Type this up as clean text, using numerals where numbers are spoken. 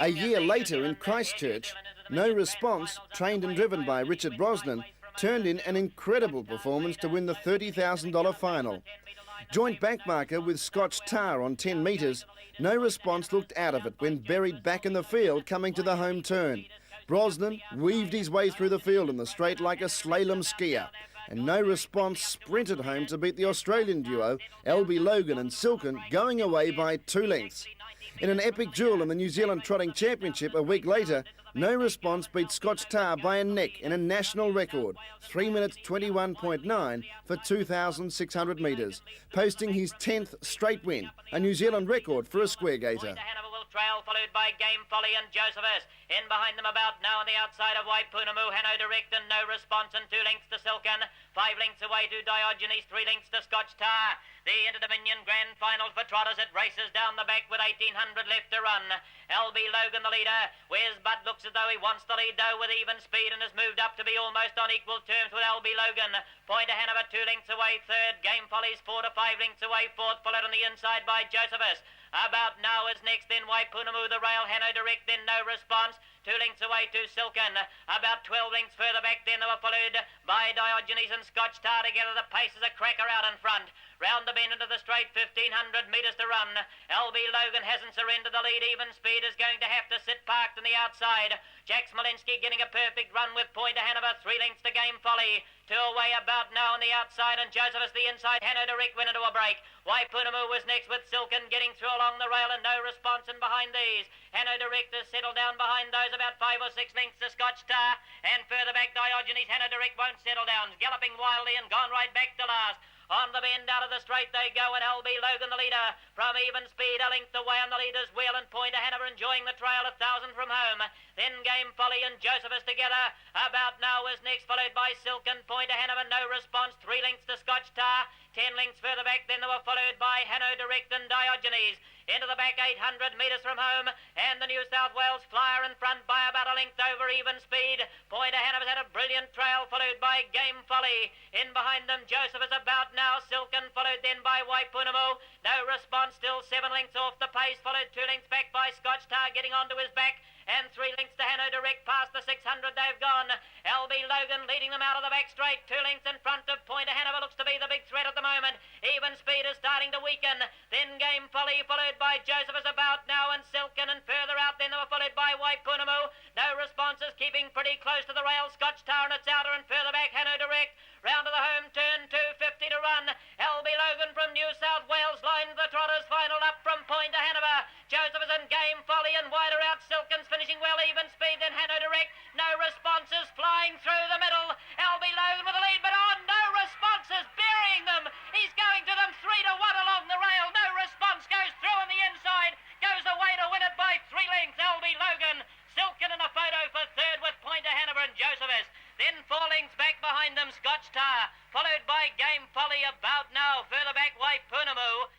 A year later in Christchurch, No Response, trained and driven by Richard Brosnan, turned in an incredible performance to win the $30,000 final. Joint backmarker with Scotch Tar on 10 metres, No Response looked out of it when buried back in the field coming to the home turn. Brosnan weaved his way through the field in the straight like a slalom skier, and No Response sprinted home to beat the Australian duo, LB Logan and Silken, going away by 2 lengths. In an epic duel in the New Zealand Trotting Championship a week later, No Response beat Scotch Tar by a neck in a national record, 3 minutes 21.9 for 2,600 metres, posting his 10th straight win, a New Zealand record for a square gaiter. Trail followed by Game Folly and Josephus. In behind them about now on the outside of Waipunamu, Hanno Direct and No Response, and 2 lengths to Silken, 5 lengths away to Diogenes, 3 lengths to Scotch Tar. The Inter-Dominion Grand Final for Trotters. It races down the back with 1,800 left to run. LB Logan the leader. Where's Bud looks as though he wants to lead though with even speed and has moved up to be almost on equal terms with LB Logan. Pointer Hanover 2 lengths away third. Game Folly's 4 to 5 lengths away fourth, followed on the inside by Josephus. About now is next, then Waipunamu, the rail, Hanno Direct, then No Response. 2 lengths away to Silken. About 12 lengths further back, then they were followed by Diogenes and Scotch Tar together. The pace is a cracker out in front. Round the bend into the straight, 1,500 metres to run. LB Logan hasn't surrendered the lead. Even speed is going to have to sit parked on the outside. Jack Smolinski getting a perfect run with Pointer Hanover, 3 lengths to Game Folly. 2 away about now on the outside, and Josephus the inside. Hanno Direct went into a break. Waipunamu was next with Silken getting through along the rail, and No Response in behind these. Hanno Direct has settled down behind those, about 5 or 6 lengths to Scotch Tar, and further back Diogenes. Hanno Direct won't settle down, galloping wildly and gone right back to last. On the bend out of the straight they go, and LB Logan the leader from even speed, a length away on the leader's wheel, and Pointer Hanover enjoying the trail, 1,000 from home. Then Game Folly and Josephus together. About now is next, followed by Silken, Pointer Hanover, No Response, 3 lengths to Scotch Tar. 10 lengths further back, then they were followed by Hanno Direct and Diogenes. Into the back, 800 metres from home, and the New South Wales Flyer in front by about a length over even speed. Pointer Hanover's had a brilliant trail, followed by Game Folly. In behind them, Josephus about now, Silken, followed then by Waipunamu. No Response, still 7 lengths off the pace, followed 2 lengths back by Scotch Tar, getting onto his back, and 3 lengths to Hanno Direct, past the 600 they've gone. LB Logan leading them out of the back straight, 2 lengths in front of Pointer Hanover, looks to be the big threat at the moment. Even speed is starting to weaken. Then Game Folly, followed by Josephus about now, and Silken, and further out then they were followed by Waipunamu. No Responses keeping pretty close to the rail. Scotch Tar and its outer, and further back Hanno Direct. Round to the home turn, 2:50 to run. LB Logan from New South Wales lines the Trotters final up from Pointer Hanover. Josephus and Game Folly, and wider out Silken's finishing well, even speed, then Hanno Direct. No Responses flying through the middle. LB Logan with the lead, but on, No Responses burying them. He's going to them 3 to 1 along the rail. No Response goes through on the inside, goes away to win it by 3 lengths. LB Logan. Silken in a photo for third with Pointer Hanover and Josephus. Then 4 lengths back behind them, Scotch Tar, followed by Game Folly about now. Further back, Waipunamu.